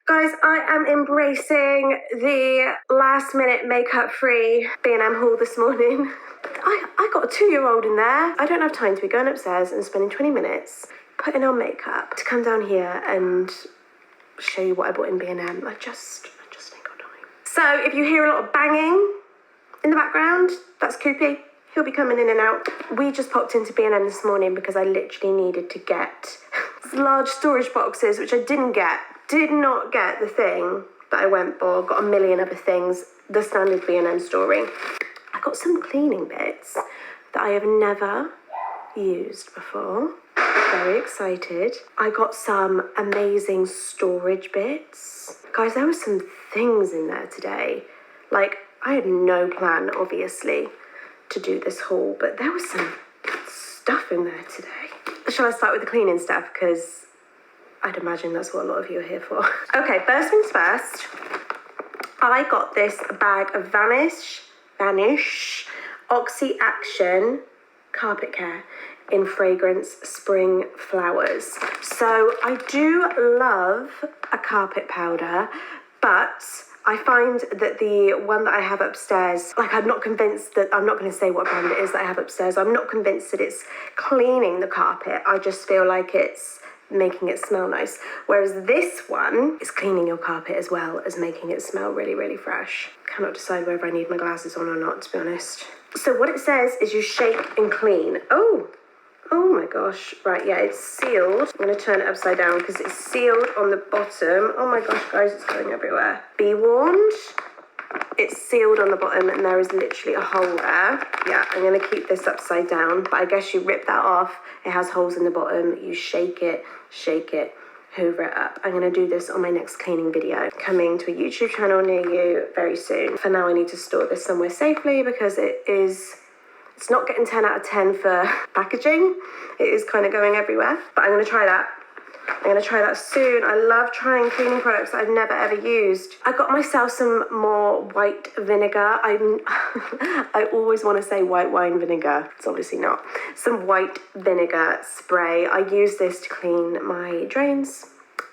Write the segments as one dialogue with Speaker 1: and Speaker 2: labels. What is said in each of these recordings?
Speaker 1: Guys, I am embracing the last minute makeup free B&M haul this morning. I got a 2-year-old in there. I don't have time to be going upstairs and spending 20 minutes putting on makeup to come down here and show you what I bought in B&M. I just ain't got time. So if you hear a lot of banging in the background, that's Coopy. He'll be coming in and out. We just popped into B&M this morning because I literally needed to get large storage boxes, which I didn't get. Did not get the thing that I went for. Got a million other things. The standard B&M story. I got some cleaning bits that I have never used before. Very excited. I got some amazing storage bits. Guys, there were some things in there today. Like, I had no plan, obviously, to do this haul, but there was some stuff in there today. Shall I start with the cleaning stuff? Because I'd imagine that's what a lot of you are here for. Okay, first things first. I got this bag of Vanish Oxy Action carpet care in fragrance Spring Flowers. So I do love a carpet powder, but I find that the one that I have upstairs, like, I'm not convinced that, I'm not going to say what brand it is that I have upstairs. I'm not convinced that it's cleaning the carpet. I just feel like it's making it smell nice. Whereas this one is cleaning your carpet as well as making it smell really, really fresh. Cannot decide whether I need my glasses on or not, to be honest. So what it says is you shake and clean. Oh my gosh. Right, yeah, it's sealed. I'm going to turn it upside down because it's sealed on the bottom. Oh my gosh, guys, it's going everywhere. Be warned. It's sealed on the bottom and there is literally a hole there. Yeah, I'm going to keep this upside down, but I guess you rip that off. It has holes in the bottom. You shake it, hoover it up. I'm going to do this on my next cleaning video, coming to a YouTube channel near you very soon. For now, I need to store this somewhere safely because it's not getting 10 out of 10 for packaging. It is kind of going everywhere, but I'm going to try that. I'm going to try that soon. I love trying cleaning products that I've never ever used. I got myself some more white vinegar. I always want to say white wine vinegar. It's obviously not. Some white vinegar spray. I use this to clean my drains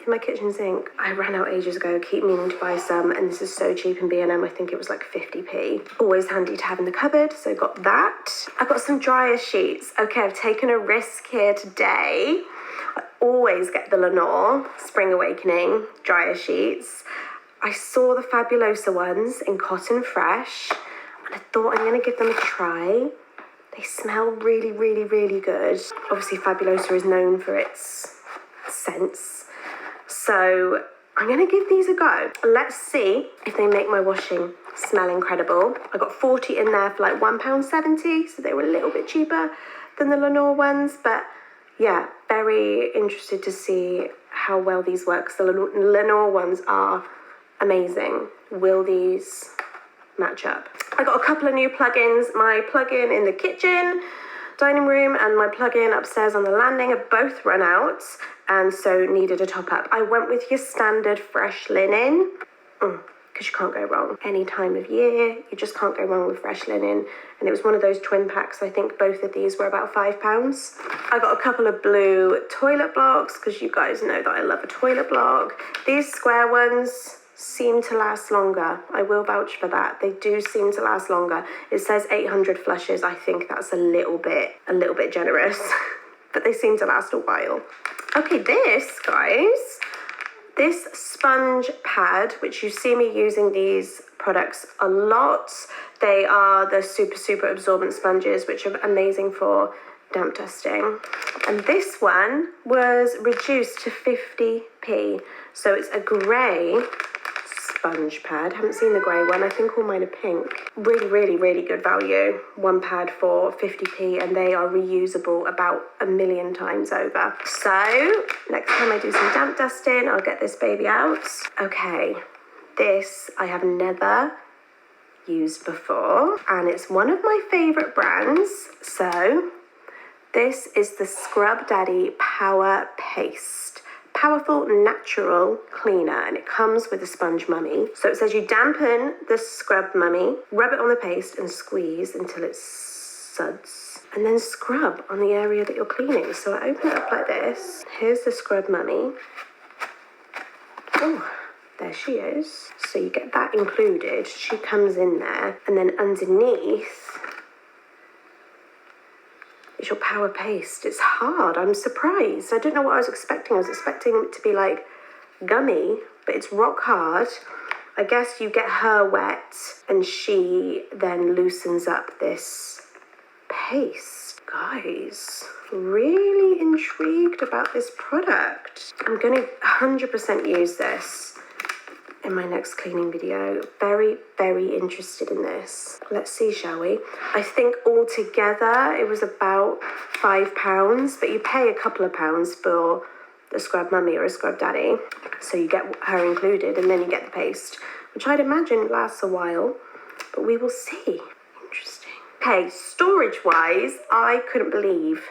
Speaker 1: in my kitchen sink. I ran out ages ago, keep meaning to buy some, and this is so cheap in B&M. I think it was like 50p. Always handy to have in the cupboard, so got that. I got some dryer sheets. Okay, I've taken a risk here today. I always get the Lenore Spring Awakening dryer sheets. I saw the Fabulosa ones in Cotton Fresh, and I thought I'm going to give them a try. They smell really, really, really good. Obviously, Fabulosa is known for its scents, so I'm going to give these a go. Let's see if they make my washing smell incredible. I got 40 in there for like £1.70, so they were a little bit cheaper than the Lenore ones, but yeah, very interested to see how well these work. The Lenore ones are amazing. Will these match up? I got a couple of new plugins. My plug-in in the kitchen, dining room, and my plug-in upstairs on the landing have both run out, and so needed a top up. I went with your standard fresh linen, because you can't go wrong. Any time of year, you just can't go wrong with fresh linen. And it was one of those twin packs. I think both of these were about £5. I got a couple of blue toilet blocks, because you guys know that I love a toilet block. These square ones seem to last longer. I will vouch for that. They do seem to last longer. It says 800 flushes. I think that's a little bit generous, but they seem to last a while. Okay, this, guys, this sponge pad, which you see me using these products a lot. They are the super absorbent sponges, which are amazing for damp dusting. And this one was reduced to 50p. So it's a grey sponge pad. Haven't seen the grey one. I think all mine are pink. Really, really, really good value. One pad for 50p, and they are reusable about 1,000,000 times over. So next time I do some damp dusting, I'll get this baby out. Okay, this I have never used before, and it's one of my favorite brands. So this is the Scrub Daddy Power Paste. Powerful natural cleaner, and it comes with a sponge mummy. So it says you dampen the scrub mummy, rub it on the paste and squeeze until it suds, and then scrub on the area that you're cleaning. So I open it up like this. Here's the scrub mummy. Oh, There she is. So you get that included. She comes in there. And then underneath is your power paste. It's hard. I'm surprised. I don't know what I was expecting. I was expecting it to be like gummy, but it's rock hard. I guess you get her wet and she then loosens up this paste. Guys, really intrigued about this product. I'm going to 100% use this in my next cleaning video. Very, very interested in this. Let's see, shall we? I think altogether it was about £5, but you pay a couple of pounds for a scrub mummy or a scrub daddy. So you get her included and then you get the paste, which I'd imagine lasts a while, but we will see. Interesting. Okay, storage-wise, I couldn't believe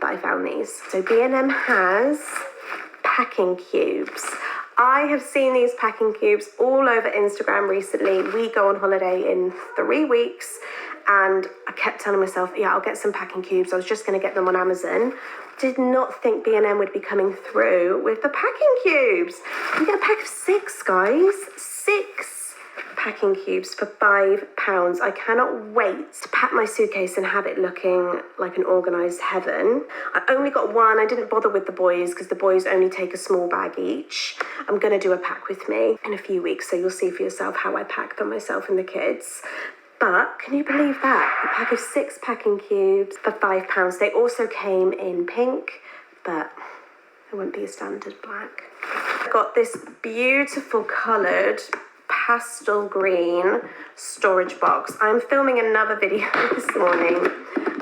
Speaker 1: that I found these. So B&M has packing cubes. I have seen these packing cubes all over Instagram recently. We go on holiday in 3 weeks and I kept telling myself, yeah, I'll get some packing cubes. I was just going to get them on Amazon. Did not think B&M would be coming through with the packing cubes. You get a pack of 6, guys. 6 packing cubes for £5. I cannot wait to pack my suitcase and have it looking like an organised heaven. I only got one. I didn't bother with the boys because the boys only take a small bag each. I'm going to do a pack with me in a few weeks, so you'll see for yourself how I pack them, myself and the kids. But can you believe that? A pack of 6 packing cubes for £5. They also came in pink, but it won't be a standard black. I got this beautiful coloured pastel green storage box. I'm filming another video this morning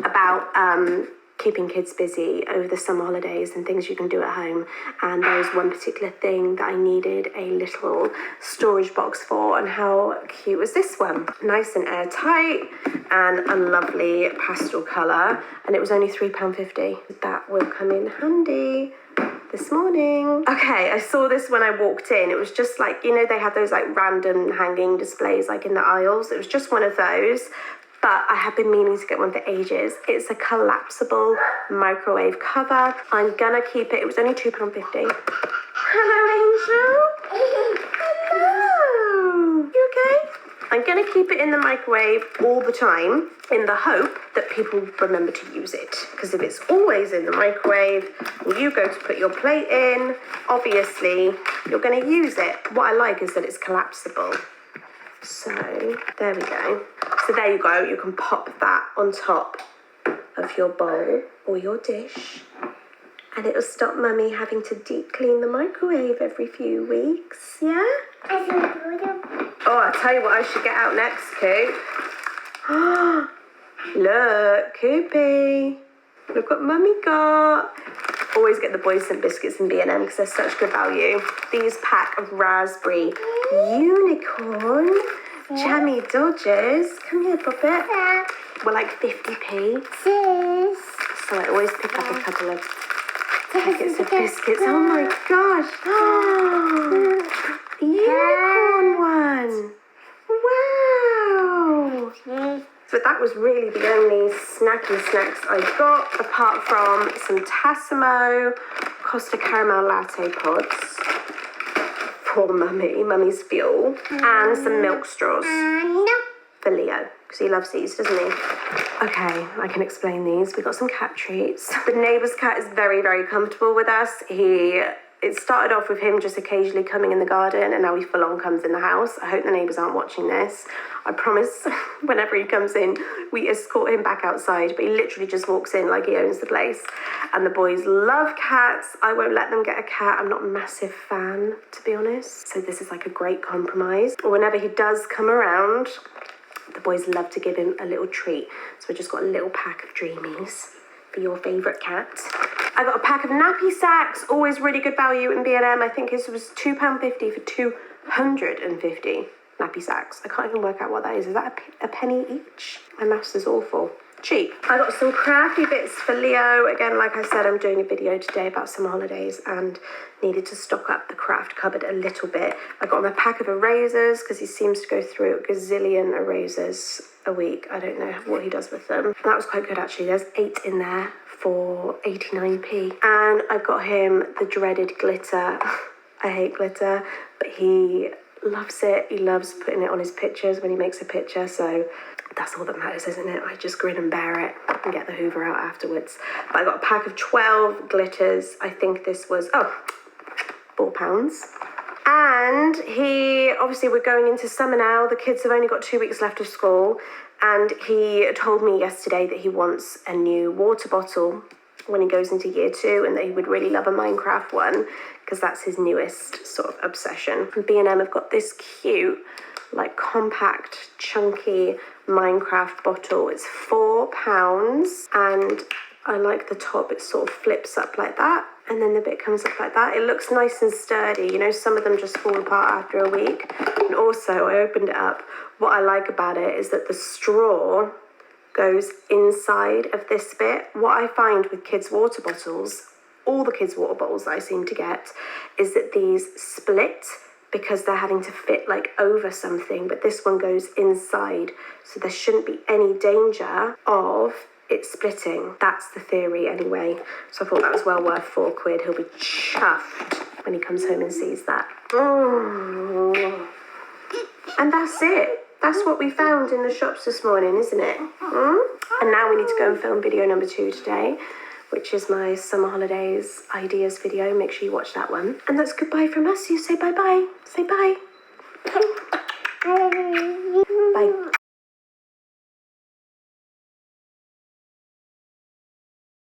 Speaker 1: about keeping kids busy over the summer holidays and things you can do at home, and there was one particular thing that I needed a little storage box for, and how cute was this one? Nice and airtight and a lovely pastel colour, and it was only £3.50. That will come in handy this morning. Okay, I saw this when I walked in. It was just like, you know, they have those like random hanging displays like in the aisles. It was just one of those, but I have been meaning to get one for ages. It's a collapsible microwave cover. I'm gonna keep it. It was only £2.50. Hello, Angel. Hello. You okay? I'm gonna keep it in the microwave all the time in the hope that people remember to use it. Because if it's always in the microwave, and you go to put your plate in, obviously you're gonna use it. What I like is that it's collapsible. So there we go. So there you go. You can pop that on top of your bowl or your dish, and it'll stop Mummy having to deep clean the microwave every few weeks. Yeah? Oh, I'll tell you what I should get out next, Coop. Look, Coopy. Look what Mummy got. Always get the boys some biscuits in B&M because they're such good value. These pack of raspberry unicorn jammy dodgers. Come here, Puppet. We're like 50p. So I always pick up a couple of packets of biscuits. Oh my gosh. Unicorn one. Wow. So that was really the only snacky snacks I got, apart from some Tassimo Costa Caramel Latte pods for Mummy's fuel, and some milk straws for Leo, because he loves these, doesn't he? Okay, I can explain these. We got some cat treats. The neighbour's cat is very, very comfortable with us. It started off with him just occasionally coming in the garden, and now he full on comes in the house. I hope the neighbours aren't watching this. I promise whenever he comes in, we escort him back outside, but he literally just walks in like he owns the place. And the boys love cats. I won't let them get a cat. I'm not a massive fan, to be honest. So this is like a great compromise. Whenever he does come around, the boys love to give him a little treat. So I just got a little pack of Dreamies for your favourite cat. I got a pack of nappy sacks, always really good value in B&M. I think this was £2.50 for 250 nappy sacks. I can't even work out what that is. Is that a penny each? My maths is awful. Cheap. I got some crafty bits for Leo. Again, like I said, I'm doing a video today about summer holidays and needed to stock up the craft cupboard a little bit. I got him a pack of erasers because he seems to go through a gazillion erasers a week. I don't know what he does with them. That was quite good, actually. There's 8 in there for 89p. And I got him the dreaded glitter I hate glitter, but he loves it. He loves putting it on his pictures when he makes a picture, so that's all that matters, isn't it? I just grin and bear it and get the Hoover out afterwards. But I got a pack of 12 glitters. I think this was, £4. And obviously we're going into summer now. The kids have only got 2 weeks left of school. And he told me yesterday that he wants a new water bottle when he goes into year 2, and that he would really love a Minecraft one because that's his newest sort of obsession. B&M have got this cute, like compact, chunky Minecraft bottle. It's £4, and I like the top. It sort of flips up like that, and then the bit comes up like that. It looks nice and sturdy. You know, some of them just fall apart after a week. And also, I opened it up. What I like about it is that the straw goes inside of this bit. What I find with kids' water bottles, all the kids' water bottles that I seem to get, is that these split because they're having to fit like over something, but this one goes inside, so there shouldn't be any danger of it splitting. That's the theory anyway. So I thought that was well worth £4. He'll be chuffed when he comes home and sees that. And that's it. That's what we found in the shops this morning, isn't it? And now we need to go and film video number 2 today, which is my summer holidays ideas video. Make sure you watch that one. And that's goodbye from us. You say bye-bye. Say bye. Bye.